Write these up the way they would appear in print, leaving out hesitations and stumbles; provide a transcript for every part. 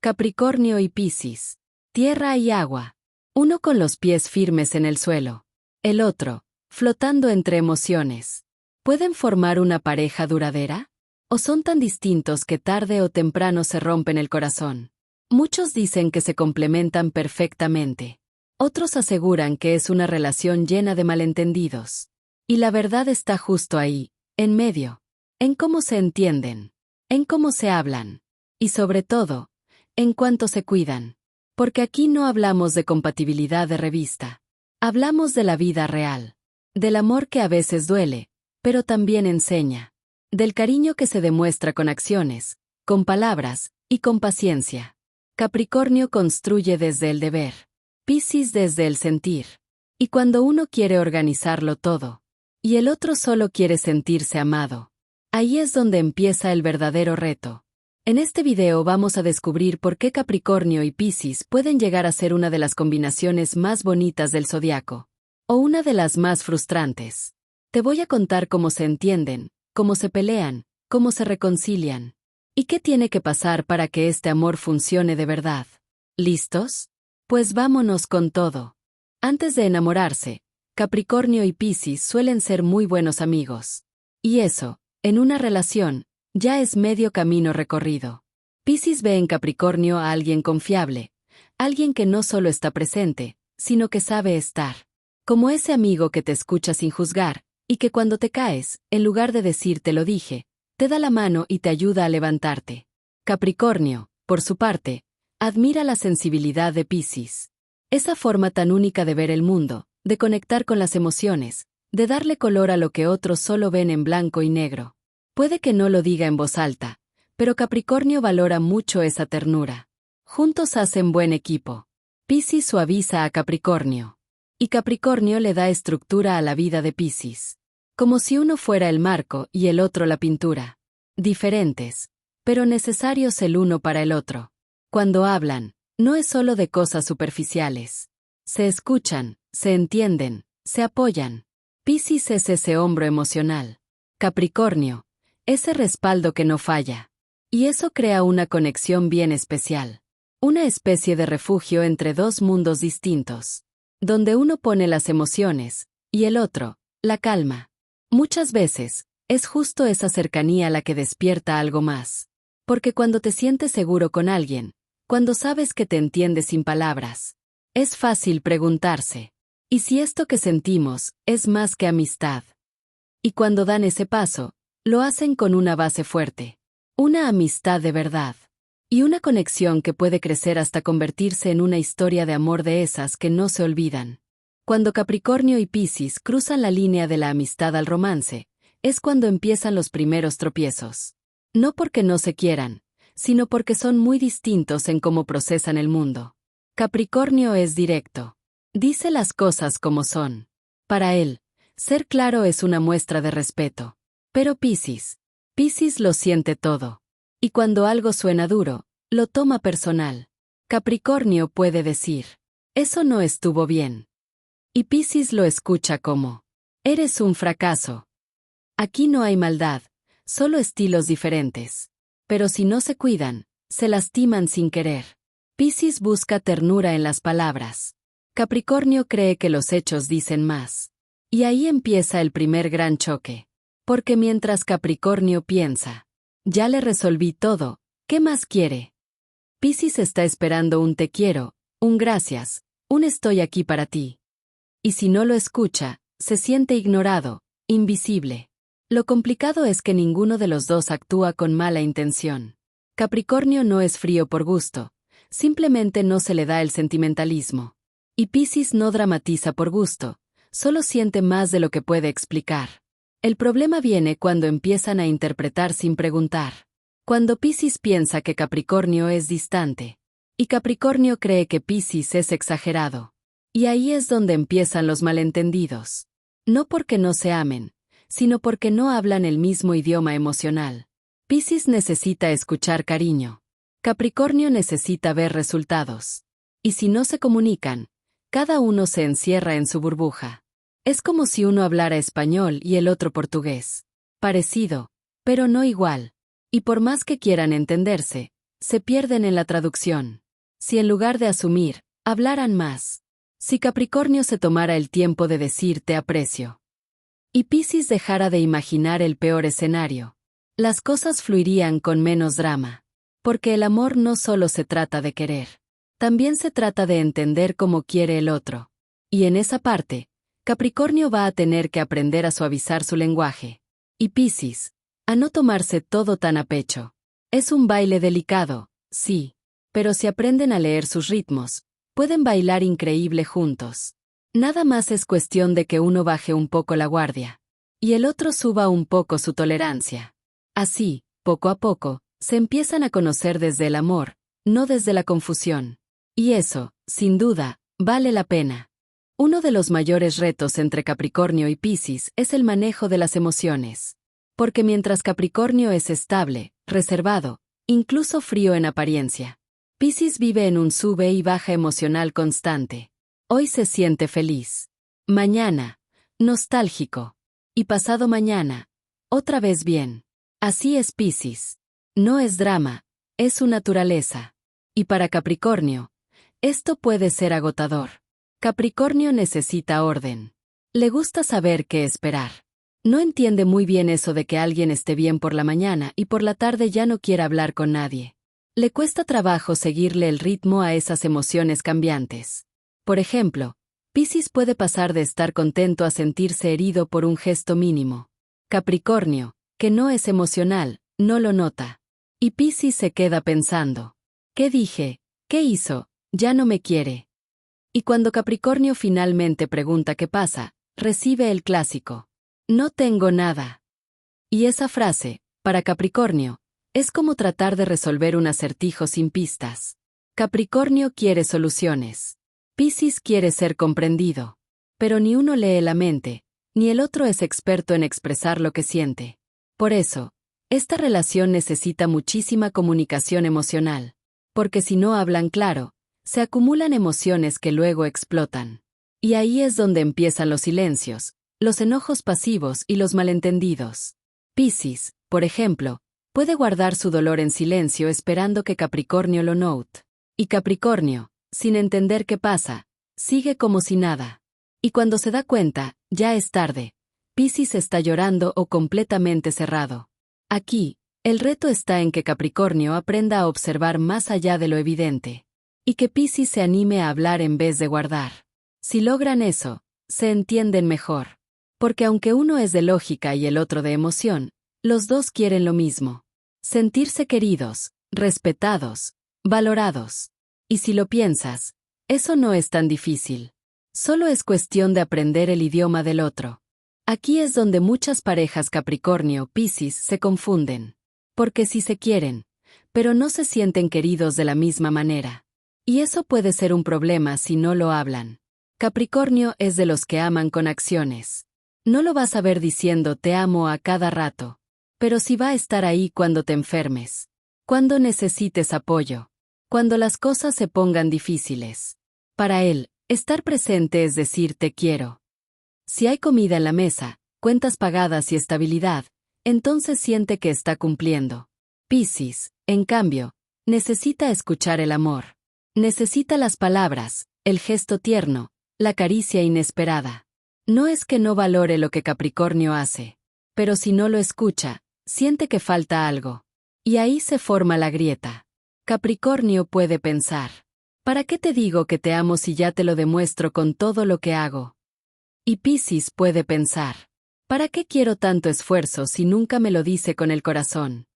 Capricornio y Piscis. Tierra y agua. Uno con los pies firmes en el suelo. El otro, flotando entre emociones. ¿Pueden formar una pareja duradera? ¿O son tan distintos que tarde o temprano se rompen el corazón? Muchos dicen que se complementan perfectamente. Otros aseguran que es una relación llena de malentendidos. Y la verdad está justo ahí, en medio. En cómo se entienden. En cómo se hablan. Y sobre todo, en cuánto se cuidan. Porque aquí no hablamos de compatibilidad de revista. Hablamos de la vida real. Del amor que a veces duele, pero también enseña. Del cariño que se demuestra con acciones, con palabras y con paciencia. Capricornio construye desde el deber. Piscis desde el sentir. Y cuando uno quiere organizarlo todo, y el otro solo quiere sentirse amado, ahí es donde empieza el verdadero reto. En este video vamos a descubrir por qué Capricornio y Piscis pueden llegar a ser una de las combinaciones más bonitas del zodiaco, o una de las más frustrantes. Te voy a contar cómo se entienden, cómo se pelean, cómo se reconcilian, y qué tiene que pasar para que este amor funcione de verdad. ¿Listos? Pues vámonos con todo. Antes de enamorarse, Capricornio y Piscis suelen ser muy buenos amigos. Y eso, en una relación, ya es medio camino recorrido. Piscis ve en Capricornio a alguien confiable, alguien que no solo está presente, sino que sabe estar. Como ese amigo que te escucha sin juzgar, y que cuando te caes, en lugar de decir te lo dije, te da la mano y te ayuda a levantarte. Capricornio, por su parte, admira la sensibilidad de Piscis. Esa forma tan única de ver el mundo, de conectar con las emociones, de darle color a lo que otros solo ven en blanco y negro. Puede que no lo diga en voz alta, pero Capricornio valora mucho esa ternura. Juntos hacen buen equipo. Piscis suaviza a Capricornio. Y Capricornio le da estructura a la vida de Piscis. Como si uno fuera el marco y el otro la pintura. Diferentes, pero necesarios el uno para el otro. Cuando hablan, no es solo de cosas superficiales. Se escuchan, se entienden, se apoyan. Piscis es ese hombro emocional. Capricornio, ese respaldo que no falla. Y eso crea una conexión bien especial. Una especie de refugio entre dos mundos distintos. Donde uno pone las emociones, y el otro, la calma. Muchas veces, es justo esa cercanía la que despierta algo más. Porque cuando te sientes seguro con alguien, cuando sabes que te entiende sin palabras, es fácil preguntarse, ¿y si esto que sentimos es más que amistad? Y cuando dan ese paso, lo hacen con una base fuerte. Una amistad de verdad. Y una conexión que puede crecer hasta convertirse en una historia de amor de esas que no se olvidan. Cuando Capricornio y Piscis cruzan la línea de la amistad al romance, es cuando empiezan los primeros tropiezos. No porque no se quieran, sino porque son muy distintos en cómo procesan el mundo. Capricornio es directo. Dice las cosas como son. Para él, ser claro es una muestra de respeto. Pero Piscis lo siente todo. Y cuando algo suena duro, lo toma personal. Capricornio puede decir, eso no estuvo bien. Y Piscis lo escucha como, eres un fracaso. Aquí no hay maldad, solo estilos diferentes. Pero si no se cuidan, se lastiman sin querer. Piscis busca ternura en las palabras. Capricornio cree que los hechos dicen más. Y ahí empieza el primer gran choque. Porque mientras Capricornio piensa, ya le resolví todo, ¿qué más quiere? Piscis está esperando un te quiero, un gracias, un estoy aquí para ti. Y si no lo escucha, se siente ignorado, invisible. Lo complicado es que ninguno de los dos actúa con mala intención. Capricornio no es frío por gusto, simplemente no se le da el sentimentalismo. Y Piscis no dramatiza por gusto, solo siente más de lo que puede explicar. El problema viene cuando empiezan a interpretar sin preguntar. Cuando Piscis piensa que Capricornio es distante. Y Capricornio cree que Piscis es exagerado. Y ahí es donde empiezan los malentendidos. No porque no se amen, sino porque no hablan el mismo idioma emocional. Piscis necesita escuchar cariño. Capricornio necesita ver resultados. Y si no se comunican, cada uno se encierra en su burbuja. Es como si uno hablara español y el otro portugués. Parecido, pero no igual. Y por más que quieran entenderse, se pierden en la traducción. Si en lugar de asumir, hablaran más. Si Capricornio se tomara el tiempo de decir te aprecio. Y Piscis dejara de imaginar el peor escenario. Las cosas fluirían con menos drama. Porque el amor no solo se trata de querer. También se trata de entender cómo quiere el otro. Y en esa parte, Capricornio va a tener que aprender a suavizar su lenguaje. Y Piscis, a no tomarse todo tan a pecho. Es un baile delicado, sí. Pero si aprenden a leer sus ritmos, pueden bailar increíble juntos. Nada más es cuestión de que uno baje un poco la guardia. Y el otro suba un poco su tolerancia. Así, poco a poco, se empiezan a conocer desde el amor, no desde la confusión. Y eso, sin duda, vale la pena. Uno de los mayores retos entre Capricornio y Piscis es el manejo de las emociones. Porque mientras Capricornio es estable, reservado, incluso frío en apariencia, Piscis vive en un sube y baja emocional constante. Hoy se siente feliz. Mañana, nostálgico. Y pasado mañana, otra vez bien. Así es Piscis. No es drama, es su naturaleza. Y para Capricornio, esto puede ser agotador. Capricornio necesita orden. Le gusta saber qué esperar. No entiende muy bien eso de que alguien esté bien por la mañana y por la tarde ya no quiera hablar con nadie. Le cuesta trabajo seguirle el ritmo a esas emociones cambiantes. Por ejemplo, Piscis puede pasar de estar contento a sentirse herido por un gesto mínimo. Capricornio, que no es emocional, no lo nota. Y Piscis se queda pensando. ¿Qué dije? ¿Qué hizo? Ya no me quiere. Y cuando Capricornio finalmente pregunta qué pasa, recibe el clásico. No tengo nada. Y esa frase, para Capricornio, es como tratar de resolver un acertijo sin pistas. Capricornio quiere soluciones. Piscis quiere ser comprendido. Pero ni uno lee la mente, ni el otro es experto en expresar lo que siente. Por eso, esta relación necesita muchísima comunicación emocional. Porque si no hablan claro, se acumulan emociones que luego explotan. Y ahí es donde empiezan los silencios, los enojos pasivos y los malentendidos. Piscis, por ejemplo, puede guardar su dolor en silencio esperando que Capricornio lo note. Y Capricornio, sin entender qué pasa, sigue como si nada. Y cuando se da cuenta, ya es tarde. Piscis está llorando o completamente cerrado. Aquí, el reto está en que Capricornio aprenda a observar más allá de lo evidente. Y que Piscis se anime a hablar en vez de guardar. Si logran eso, se entienden mejor. Porque aunque uno es de lógica y el otro de emoción, los dos quieren lo mismo. Sentirse queridos, respetados, valorados. Y si lo piensas, eso no es tan difícil. Solo es cuestión de aprender el idioma del otro. Aquí es donde muchas parejas Capricornio-Piscis se confunden. Porque sí se quieren, pero no se sienten queridos de la misma manera. Y eso puede ser un problema si no lo hablan. Capricornio es de los que aman con acciones. No lo vas a ver diciendo te amo a cada rato. Pero sí va a estar ahí cuando te enfermes. Cuando necesites apoyo. Cuando las cosas se pongan difíciles. Para él, estar presente es decir te quiero. Si hay comida en la mesa, cuentas pagadas y estabilidad, entonces siente que está cumpliendo. Piscis, en cambio, necesita escuchar el amor. Necesita las palabras, el gesto tierno, la caricia inesperada. No es que no valore lo que Capricornio hace, pero si no lo escucha, siente que falta algo. Y ahí se forma la grieta. Capricornio puede pensar. ¿Para qué te digo que te amo si ya te lo demuestro con todo lo que hago? Y Piscis puede pensar. ¿Para qué quiero tanto esfuerzo si nunca me lo dice con el corazón?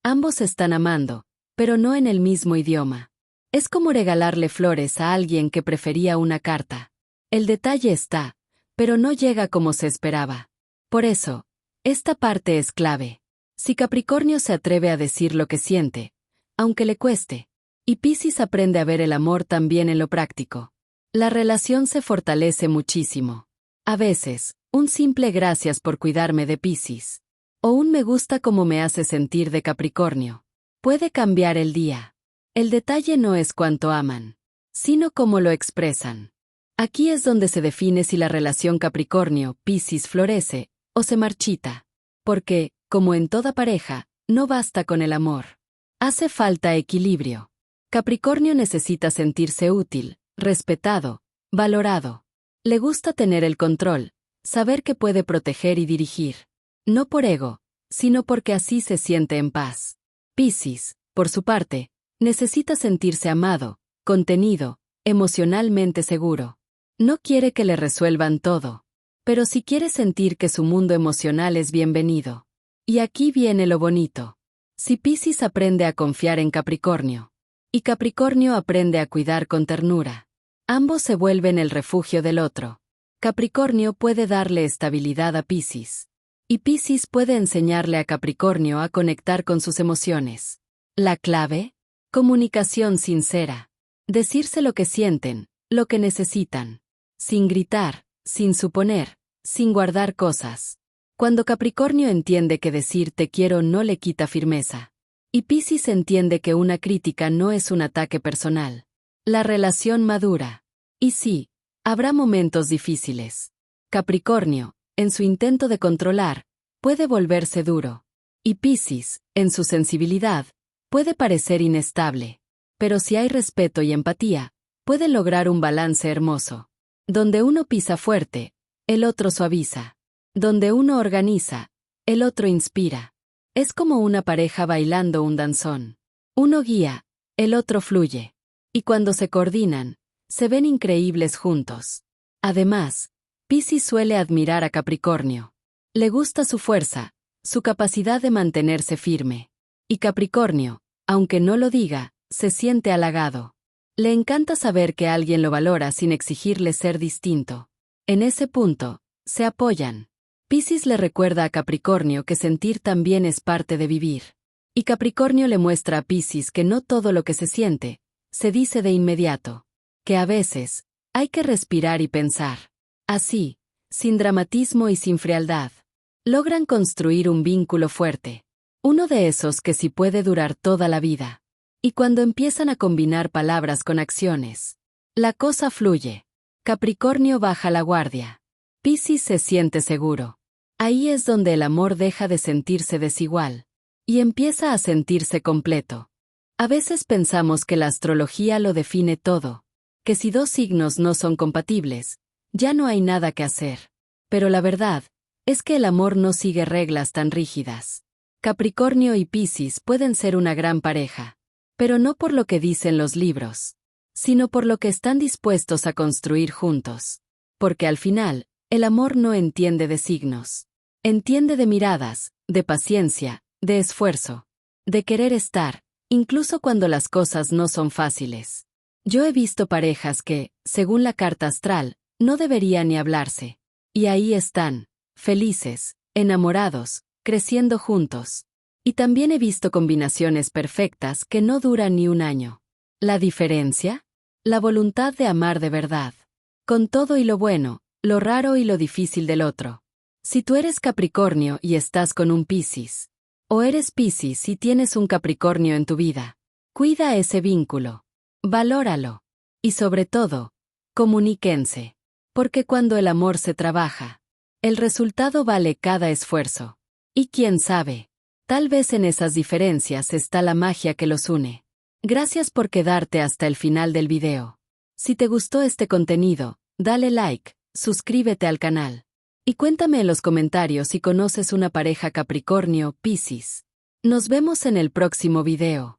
Ambos están amando, pero no en el mismo idioma. Es como regalarle flores a alguien que prefería una carta. El detalle está, pero no llega como se esperaba. Por eso, esta parte es clave. Si Capricornio se atreve a decir lo que siente, aunque le cueste, y Piscis aprende a ver el amor también en lo práctico, la relación se fortalece muchísimo. A veces, un simple gracias por cuidarme de Piscis, o un me gusta como me hace sentir de Capricornio, puede cambiar el día. El detalle no es cuánto aman, sino cómo lo expresan. Aquí es donde se define si la relación Capricornio-Piscis florece o se marchita. Porque, como en toda pareja, no basta con el amor. Hace falta equilibrio. Capricornio necesita sentirse útil, respetado, valorado. Le gusta tener el control, saber que puede proteger y dirigir. No por ego, sino porque así se siente en paz. Piscis, por su parte, necesita sentirse amado, contenido, emocionalmente seguro. No quiere que le resuelvan todo, pero sí quiere sentir que su mundo emocional es bienvenido. Y aquí viene lo bonito. Si Piscis aprende a confiar en Capricornio, y Capricornio aprende a cuidar con ternura, ambos se vuelven el refugio del otro. Capricornio puede darle estabilidad a Piscis, y Piscis puede enseñarle a Capricornio a conectar con sus emociones. La clave: comunicación sincera. Decirse lo que sienten, lo que necesitan. Sin gritar, sin suponer, sin guardar cosas. Cuando Capricornio entiende que decir te quiero no le quita firmeza. Y Piscis entiende que una crítica no es un ataque personal. La relación madura. Y sí, habrá momentos difíciles. Capricornio, en su intento de controlar, puede volverse duro. Y Piscis, en su sensibilidad, puede parecer inestable. Pero si hay respeto y empatía, puede lograr un balance hermoso. Donde uno pisa fuerte, el otro suaviza. Donde uno organiza, el otro inspira. Es como una pareja bailando un danzón. Uno guía, el otro fluye. Y cuando se coordinan, se ven increíbles juntos. Además, Piscis suele admirar a Capricornio. Le gusta su fuerza, su capacidad de mantenerse firme. Y Capricornio, aunque no lo diga, se siente halagado. Le encanta saber que alguien lo valora sin exigirle ser distinto. En ese punto, se apoyan. Piscis le recuerda a Capricornio que sentir también es parte de vivir. Y Capricornio le muestra a Piscis que no todo lo que se siente, se dice de inmediato. Que a veces, hay que respirar y pensar. Así, sin dramatismo y sin frialdad, logran construir un vínculo fuerte. Uno de esos que sí puede durar toda la vida. Y cuando empiezan a combinar palabras con acciones, la cosa fluye. Capricornio baja la guardia. Piscis se siente seguro. Ahí es donde el amor deja de sentirse desigual y empieza a sentirse completo. A veces pensamos que la astrología lo define todo, que si dos signos no son compatibles, ya no hay nada que hacer. Pero la verdad es que el amor no sigue reglas tan rígidas. Capricornio y Piscis pueden ser una gran pareja, pero no por lo que dicen los libros, sino por lo que están dispuestos a construir juntos. Porque al final, el amor no entiende de signos. Entiende de miradas, de paciencia, de esfuerzo, de querer estar, incluso cuando las cosas no son fáciles. Yo he visto parejas que, según la carta astral, no deberían ni hablarse. Y ahí están, felices, enamorados, creciendo juntos. Y también he visto combinaciones perfectas que no duran ni un año. ¿La diferencia? La voluntad de amar de verdad. Con todo y lo bueno, lo raro y lo difícil del otro. Si tú eres Capricornio y estás con un Piscis, o eres Piscis y tienes un Capricornio en tu vida, cuida ese vínculo, valóralo, y sobre todo, comuníquense, porque cuando el amor se trabaja, el resultado vale cada esfuerzo. Y quién sabe, tal vez en esas diferencias está la magia que los une. Gracias por quedarte hasta el final del video. Si te gustó este contenido, dale like, suscríbete al canal. Y cuéntame en los comentarios si conoces una pareja Capricornio-Piscis. Nos vemos en el próximo video.